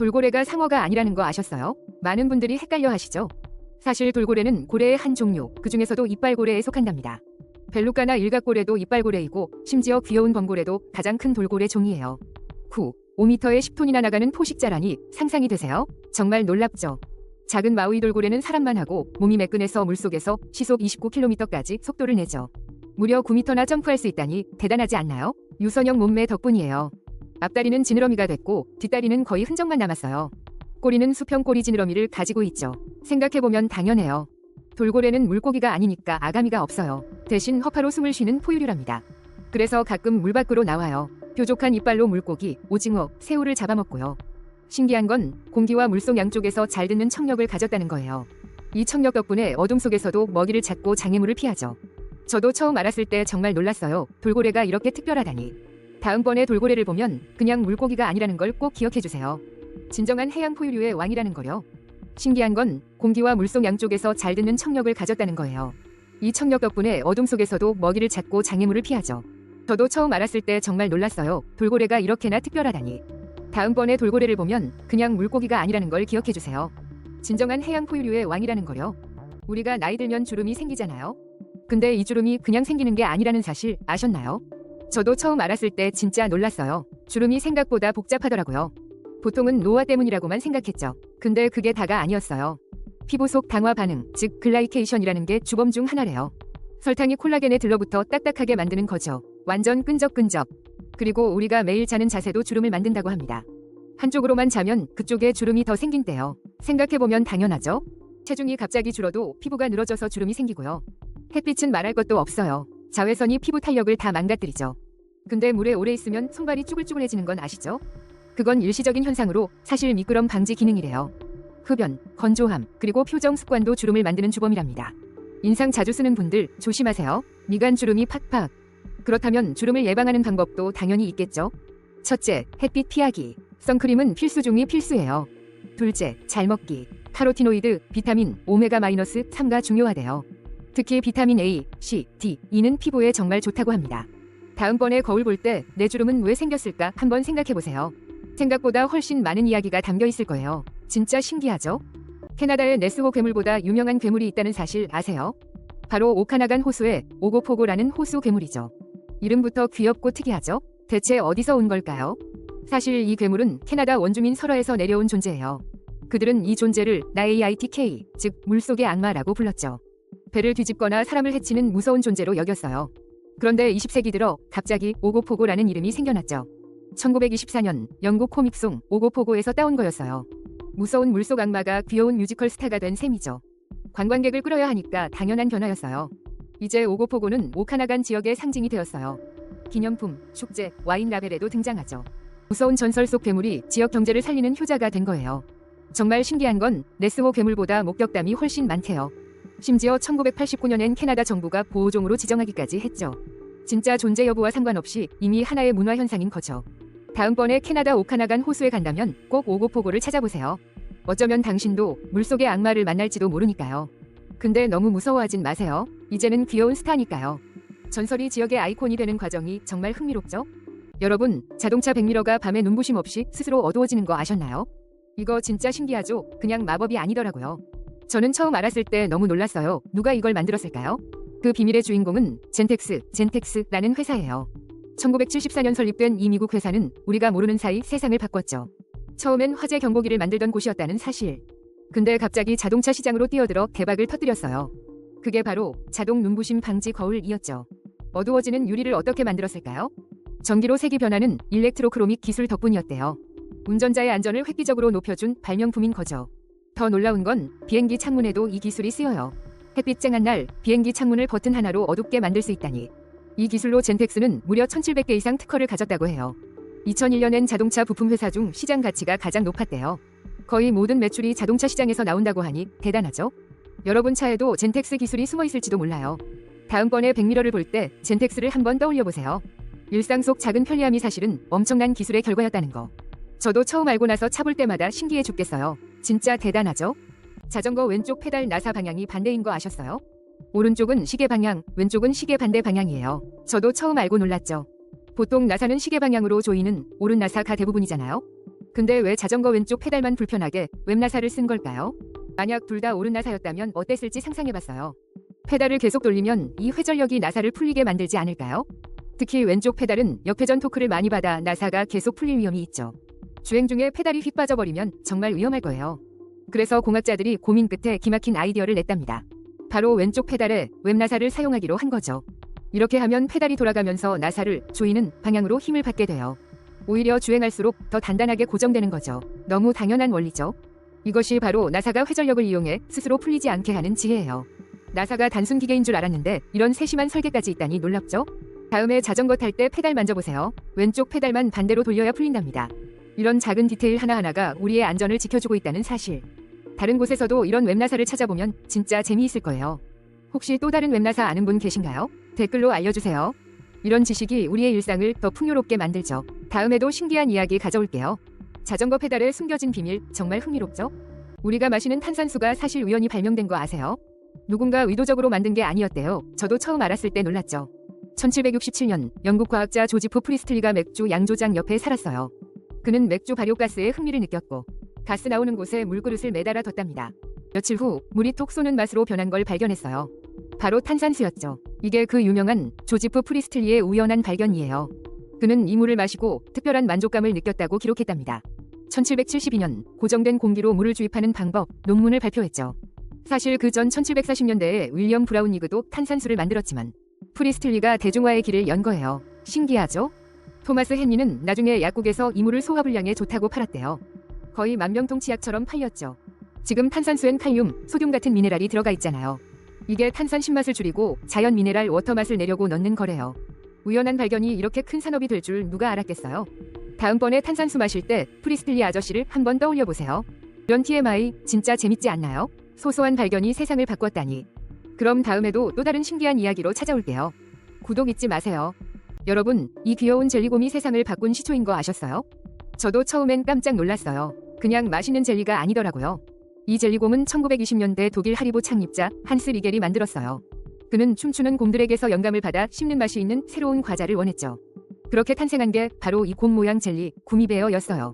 돌고래가 상어가 아니라는 거 아셨어요? 많은 분들이 헷갈려 하시죠? 사실 돌고래는 고래의 한 종류, 그 중에서도 이빨고래에 속한답니다. 벨루가나 일각고래도 이빨고래이고 심지어 귀여운 범고래도 가장 큰 돌고래 종이에요. 5m에 10톤이나 나가는 포식자라니 상상이 되세요? 정말 놀랍죠? 작은 마우이 돌고래는 사람만 하고 몸이 매끈해서 물속에서 시속 29km까지 속도를 내죠. 무려 9m나 점프할 수 있다니 대단하지 않나요? 유선형 몸매 덕분이에요. 앞다리는 지느러미가 됐고 뒷다리는 거의 흔적만 남았어요. 꼬리는 수평 꼬리 지느러미를 가지고 있죠. 생각해보면 당연해요. 돌고래는 물고기가 아니니까 아가미가 없어요. 대신 허파로 숨을 쉬는 포유류랍니다. 그래서 가끔 물 밖으로 나와요. 뾰족한 이빨로 물고기, 오징어, 새우를 잡아먹고요. 신기한 건 공기와 물속 양쪽에서 잘 듣는 청력을 가졌다는 거예요. 이 청력 덕분에 어둠 속에서도 먹이를 찾고 장애물을 피하죠. 저도 처음 알았을 때 정말 놀랐어요. 돌고래가 이렇게 특별하다니. 다음번에 돌고래를 보면 그냥 물고기가 아니라는 걸 꼭 기억해주세요. 진정한 해양 포유류의 왕이라는 거요. 신기한 건 공기와 물속 양쪽에서 잘 듣는 청력을 가졌다는 거예요. 이 청력 덕분에 어둠 속에서도 먹이를 찾고 장애물을 피하죠. 저도 처음 알았을 때 정말 놀랐어요. 돌고래가 이렇게나 특별하다니. 다음번에 돌고래를 보면 그냥 물고기가 아니라는 걸 기억해주세요. 진정한 해양 포유류의 왕이라는 거요. 우리가 나이 들면 주름이 생기잖아요. 근데 이 주름이 그냥 생기는 게 아니라는 사실 아셨나요? 저도 처음 알았을 때 진짜 놀랐어요. 주름이 생각보다 복잡하더라고요. 보통은 노화 때문이라고만 생각했죠. 근데 그게 다가 아니었어요. 피부 속 당화 반응, 즉 글라이케이션이라는 게 주범 중 하나래요. 설탕이 콜라겐에 들러붙어 딱딱하게 만드는 거죠. 완전 끈적끈적. 그리고 우리가 매일 자는 자세도 주름을 만든다고 합니다. 한쪽으로만 자면 그쪽에 주름이 더 생긴대요. 생각해보면 당연하죠? 체중이 갑자기 줄어도 피부가 늘어져서 주름이 생기고요. 햇빛은 말할 것도 없어요. 자외선이 피부 탄력을 다 망가뜨리죠. 근데 물에 오래 있으면 손발이 쭈글쭈글해지는 건 아시죠? 그건 일시적인 현상으로 사실 미끄럼 방지 기능이래요. 흡연, 건조함, 그리고 표정 습관도 주름을 만드는 주범이랍니다. 인상 자주 쓰는 분들 조심하세요. 미간 주름이 팍팍. 그렇다면 주름을 예방하는 방법도 당연히 있겠죠? 첫째, 햇빛 피하기. 선크림은 필수 중의 필수예요. 둘째, 잘 먹기. 카로티노이드, 비타민, 오메가-3가 중요하대요. 특히 비타민 A, C, D, E는 피부에 정말 좋다고 합니다. 다음번에 거울 볼 때 내 주름은 왜 생겼을까 한번 생각해보세요. 생각보다 훨씬 많은 이야기가 담겨 있을 거예요. 진짜 신기하죠? 캐나다의 네스호 괴물보다 유명한 괴물이 있다는 사실 아세요? 바로 오카나간 호수의 오고포고라는 호수 괴물이죠. 이름부터 귀엽고 특이하죠? 대체 어디서 온 걸까요? 사실 이 괴물은 캐나다 원주민 설화에서 내려온 존재예요. 그들은 이 존재를 나AITK, 즉 물속의 악마라고 불렀죠. 배를 뒤집거나 사람을 해치는 무서운 존재로 여겼어요. 그런데 20세기 들어 갑자기 오고포고라는 이름이 생겨났죠. 1924년 영국 코믹송 오고포고에서 따온 거였어요. 무서운 물속 악마가 귀여운 뮤지컬 스타가 된 셈이죠. 관광객을 끌어야 하니까 당연한 변화였어요. 이제 오고포고는 오카나간 지역의 상징이 되었어요. 기념품, 축제, 와인 라벨에도 등장하죠. 무서운 전설 속 괴물이 지역 경제를 살리는 효자가 된 거예요. 정말 신기한 건 네스호 괴물보다 목격담이 훨씬 많대요. 심지어 1989년엔 캐나다 정부가 보호종으로 지정하기까지 했죠. 진짜 존재 여부와 상관없이 이미 하나의 문화 현상인 거죠. 다음번에 캐나다 오카나간 호수에 간다면 꼭 오고포고를 찾아보세요. 어쩌면 당신도 물속의 악마를 만날지도 모르니까요. 근데 너무 무서워하진 마세요. 이제는 귀여운 스타니까요. 전설이 지역의 아이콘이 되는 과정이 정말 흥미롭죠? 여러분, 자동차 백미러가 밤에 눈부심 없이 스스로 어두워지는 거 아셨나요? 이거 진짜 신기하죠? 그냥 마법이 아니더라고요. 저는 처음 알았을 때 너무 놀랐어요. 누가 이걸 만들었을까요? 그 비밀의 주인공은 젠텍스라는 회사예요. 1974년 설립된 이 미국 회사는 우리가 모르는 사이 세상을 바꿨죠. 처음엔 화재 경보기를 만들던 곳이었다는 사실. 근데 갑자기 자동차 시장으로 뛰어들어 대박을 터뜨렸어요. 그게 바로 자동 눈부심 방지 거울이었죠. 어두워지는 유리를 어떻게 만들었을까요? 전기로 색이 변하는 일렉트로크로믹 기술 덕분이었대요. 운전자의 안전을 획기적으로 높여준 발명품인 거죠. 더 놀라운 건 비행기 창문에도 이 기술이 쓰여요. 햇빛 쨍한 날 비행기 창문을 버튼 하나로 어둡게 만들 수 있다니. 이 기술로 젠텍스는 무려 1700개 이상 특허를 가졌다고 해요. 2001년엔 자동차 부품 회사 중 시장 가치가 가장 높았대요. 거의 모든 매출이 자동차 시장에서 나온다고 하니 대단하죠? 여러분 차에도 젠텍스 기술이 숨어 있을지도 몰라요. 다음번에 백미러를 볼 때 젠텍스를 한번 떠올려보세요. 일상 속 작은 편리함이 사실은 엄청난 기술의 결과였다는 거. 저도 처음 알고 나서 차 볼 때마다 신기해 죽겠어요. 진짜 대단하죠? 자전거 왼쪽 페달 나사 방향이 반대인 거 아셨어요? 오른쪽은 시계 방향, 왼쪽은 시계 반대 방향이에요. 저도 처음 알고 놀랐죠. 보통 나사는 시계 방향으로 조이는 오른 나사가 대부분이잖아요. 근데 왜 자전거 왼쪽 페달만 불편하게 웹나사를 쓴 걸까요? 만약 둘 다 오른 나사였다면 어땠을지 상상해봤어요. 페달을 계속 돌리면 이 회전력이 나사를 풀리게 만들지 않을까요? 특히 왼쪽 페달은 역회전 토크를 많이 받아 나사가 계속 풀릴 위험이 있죠. 주행 중에 페달이 휙 빠져버리면 정말 위험할 거예요. 그래서 공학자들이 고민 끝에 기막힌 아이디어를 냈답니다. 바로 왼쪽 페달에 웹나사를 사용하기로 한 거죠. 이렇게 하면 페달이 돌아가면서 나사를 조이는 방향으로 힘을 받게 돼요. 오히려 주행할수록 더 단단하게 고정되는 거죠. 너무 당연한 원리죠. 이것이 바로 나사가 회전력을 이용해 스스로 풀리지 않게 하는 지혜예요. 나사가 단순 기계인 줄 알았는데 이런 세심한 설계까지 있다니 놀랍죠? 다음에 자전거 탈 때 페달 만져보세요. 왼쪽 페달만 반대로 돌려야 풀린답니다. 이런 작은 디테일 하나하나가 우리의 안전을 지켜주고 있다는 사실. 다른 곳에서도 이런 웹나사를 찾아보면 진짜 재미있을 거예요. 혹시 또 다른 웹나사 아는 분 계신가요? 댓글로 알려주세요. 이런 지식이 우리의 일상을 더 풍요롭게 만들죠. 다음에도 신기한 이야기 가져올게요. 자전거 페달에 숨겨진 비밀 정말 흥미롭죠? 우리가 마시는 탄산수가 사실 우연히 발명된 거 아세요? 누군가 의도적으로 만든 게 아니었대요. 저도 처음 알았을 때 놀랐죠. 1767년 영국 과학자 조지프 프리스틀리가 맥주 양조장 옆에 살았어요. 그는 맥주 발효가스에 흥미를 느꼈고 가스 나오는 곳에 물그릇을 매달아 뒀답니다. 며칠 후 물이 톡 쏘는 맛으로 변한 걸 발견했어요. 바로 탄산수였죠. 이게 그 유명한 조지프 프리스틀리의 우연한 발견이에요. 그는 이 물을 마시고 특별한 만족감을 느꼈다고 기록했답니다. 1772년 고정된 공기로 물을 주입하는 방법, 논문을 발표했죠. 사실 그 전 1740년대에 윌리엄 브라우니그도 탄산수를 만들었지만 프리스틀리가 대중화의 길을 연 거예요. 신기하죠? 토마스 헨리는 나중에 약국에서 이 물을 소화불량에 좋다고 팔았대요. 거의 만병통 치약처럼 팔렸죠. 지금 탄산수엔 칼륨, 소듐 같은 미네랄이 들어가 있잖아요. 이게 탄산 신맛을 줄이고 자연 미네랄 워터 맛을 내려고 넣는 거래요. 우연한 발견이 이렇게 큰 산업이 될 줄 누가 알았겠어요? 다음번에 탄산수 마실 때 프리스틀리 아저씨를 한번 떠올려 보세요. 이런 TMI 진짜 재밌지 않나요? 소소한 발견이 세상을 바꿨다니. 그럼 다음에도 또 다른 신기한 이야기로 찾아올게요. 구독 잊지 마세요. 여러분, 이 귀여운 젤리곰이 세상을 바꾼 시초인 거 아셨어요? 저도 처음엔 깜짝 놀랐어요. 그냥 맛있는 젤리가 아니더라고요. 이 젤리곰은 1920년대 독일 하리보 창립자 한스 리겔이 만들었어요. 그는 춤추는 곰들에게서 영감을 받아 씹는 맛이 있는 새로운 과자를 원했죠. 그렇게 탄생한 게 바로 이 곰 모양 젤리, 구미베어였어요.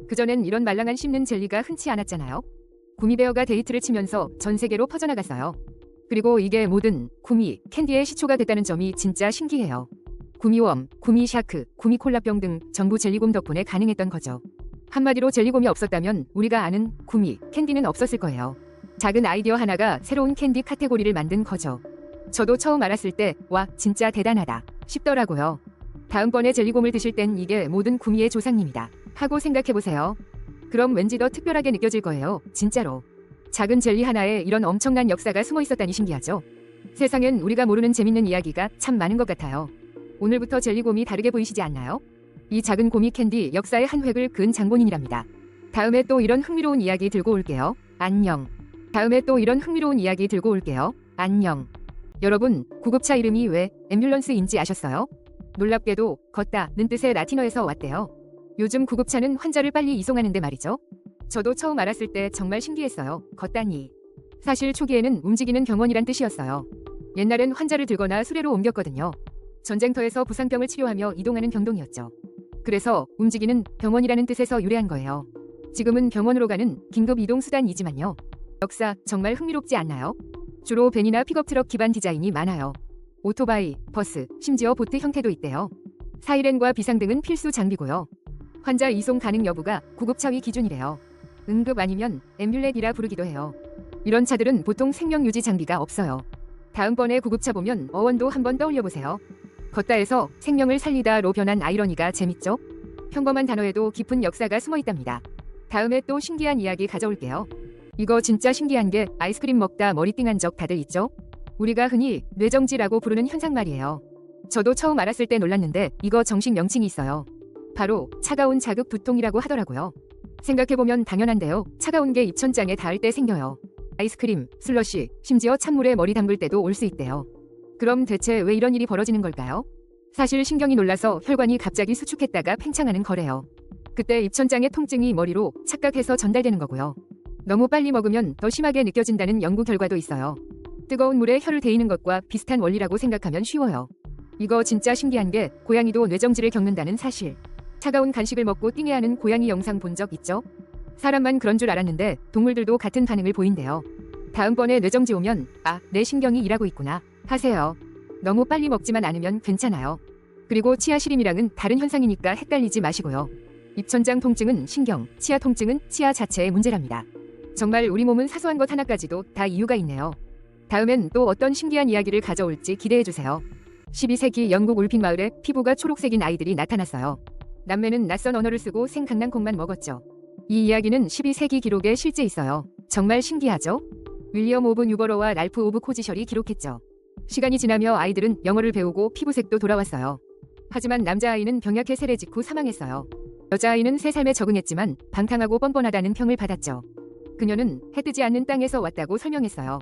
그전엔 이런 말랑한 씹는 젤리가 흔치 않았잖아요. 구미베어가 데이트를 치면서 전 세계로 퍼져나갔어요. 그리고 이게 모든 구미, 캔디의 시초가 됐다는 점이 진짜 신기해요. 구미웜, 구미샤크, 구미콜라병 등 전부 젤리곰 덕분에 가능했던 거죠. 한마디로 젤리곰이 없었다면 우리가 아는 구미, 캔디는 없었을 거예요. 작은 아이디어 하나가 새로운 캔디 카테고리를 만든 거죠. 저도 처음 알았을 때 와, 진짜 대단하다 싶더라고요. 다음번에 젤리곰을 드실 땐 이게 모든 구미의 조상님이다 하고 생각해보세요. 그럼 왠지 더 특별하게 느껴질 거예요. 진짜로. 작은 젤리 하나에 이런 엄청난 역사가 숨어 있었다니 신기하죠? 세상엔 우리가 모르는 재밌는 이야기가 참 많은 것 같아요. 오늘부터 젤리곰이 다르게 보이시지 않나요? 이 작은 곰이 캔디 역사의 한 획을 그은 장본인이랍니다. 다음에 또 이런 흥미로운 이야기 들고 올게요. 안녕. 다음에 또 이런 흥미로운 이야기 들고 올게요. 안녕. 여러분, 구급차 이름이 왜 앰뷸런스인지 아셨어요? 놀랍게도 걷다는 뜻의 라틴어에서 왔대요. 요즘 구급차는 환자를 빨리 이송하는데 말이죠. 저도 처음 알았을 때 정말 신기했어요. 걷다니. 사실 초기에는 움직이는 병원이란 뜻이었어요. 옛날엔 환자를 들거나 수레로 옮겼거든요. 전쟁터에서 부상병을 치료하며 이동하는 병동이었죠. 그래서 움직이는 병원이라는 뜻에서 유래한 거예요. 지금은 병원으로 가는 긴급 이동 수단이지만요. 역사 정말 흥미롭지 않나요? 주로 밴이나 픽업트럭 기반 디자인이 많아요. 오토바이, 버스, 심지어 보트 형태도 있대요. 사이렌과 비상등은 필수 장비고요. 환자 이송 가능 여부가 구급차 위 기준이래요. 응급 아니면 앰뷸렛이라 부르기도 해요. 이런 차들은 보통 생명유지 장비가 없어요. 다음번에 구급차 보면 어원도 한번 떠올려보세요. 걷다에서 생명을 살리다로 변한 아이러니가 재밌죠? 평범한 단어에도 깊은 역사가 숨어 있답니다. 다음에 또 신기한 이야기 가져올게요. 이거 진짜 신기한 게 아이스크림 먹다 머리띵한 적 다들 있죠? 우리가 흔히 뇌정지라고 부르는 현상 말이에요. 저도 처음 알았을 때 놀랐는데 이거 정식 명칭이 있어요. 바로 차가운 자극 두통이라고 하더라고요. 생각해보면 당연한데요. 차가운 게 입천장에 닿을 때 생겨요. 아이스크림, 슬러시, 심지어 찬물에 머리 담글 때도 올 수 있대요. 그럼 대체 왜 이런 일이 벌어지는 걸까요? 사실 신경이 놀라서 혈관이 갑자기 수축했다가 팽창하는 거래요. 그때 입천장의 통증이 머리로 착각해서 전달되는 거고요. 너무 빨리 먹으면 더 심하게 느껴진다는 연구 결과도 있어요. 뜨거운 물에 혀를 데이는 것과 비슷한 원리라고 생각하면 쉬워요. 이거 진짜 신기한 게 고양이도 뇌정지를 겪는다는 사실. 차가운 간식을 먹고 띵해하는 고양이 영상 본 적 있죠? 사람만 그런 줄 알았는데 동물들도 같은 반응을 보인대요. 다음번에 뇌정지 오면 내 신경이 일하고 있구나 하세요. 너무 빨리 먹지만 않으면 괜찮아요. 그리고 치아 시림이랑은 다른 현상이니까 헷갈리지 마시고요. 입천장 통증은 신경, 치아 통증은 치아 자체의 문제랍니다. 정말 우리 몸은 사소한 것 하나까지도 다 이유가 있네요. 다음엔 또 어떤 신기한 이야기를 가져올지 기대해주세요. 12세기 영국 울핀 마을에 피부가 초록색인 아이들이 나타났어요. 남매는 낯선 언어를 쓰고 생강낭콩만 먹었죠. 이 이야기는 12세기 기록에 실제 있어요. 정말 신기하죠? 윌리엄 오브 뉴버러와 랄프 오브 코지셜이 기록했죠. 시간이 지나며 아이들은 영어를 배우고 피부색도 돌아왔어요. 하지만 남자아이는 병약해 세례 직후 사망했어요. 여자아이는 새 삶에 적응했지만 방탕하고 뻔뻔하다는 평을 받았죠. 그녀는 해 뜨지 않는 땅에서 왔다고 설명했어요.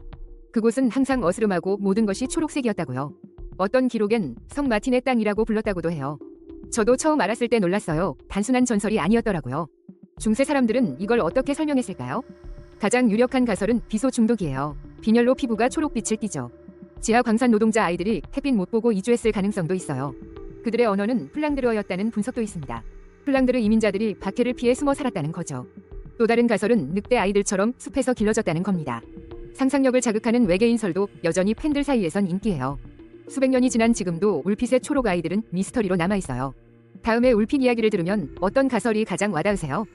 그곳은 항상 어스름하고 모든 것이 초록색이었다고요. 어떤 기록엔 성 마틴의 땅이라고 불렀다고도 해요. 저도 처음 알았을 때 놀랐어요. 단순한 전설이 아니었더라고요. 중세 사람들은 이걸 어떻게 설명했을까요? 가장 유력한 가설은 비소 중독이에요. 빈혈로 피부가 초록빛을 띠죠. 지하 광산 노동자 아이들이 햇빛 못 보고 이주했을 가능성도 있어요. 그들의 언어는 플랑드르어였다는 분석도 있습니다. 플랑드르 이민자들이 박해를 피해 숨어 살았다는 거죠. 또 다른 가설은 늑대 아이들처럼 숲에서 길러졌다는 겁니다. 상상력을 자극하는 외계인설도 여전히 팬들 사이에선 인기예요. 수백 년이 지난 지금도 울핏의 초록 아이들은 미스터리로 남아있어요. 다음에 울핏 이야기를 들으면 어떤 가설이 가장 와닿으세요?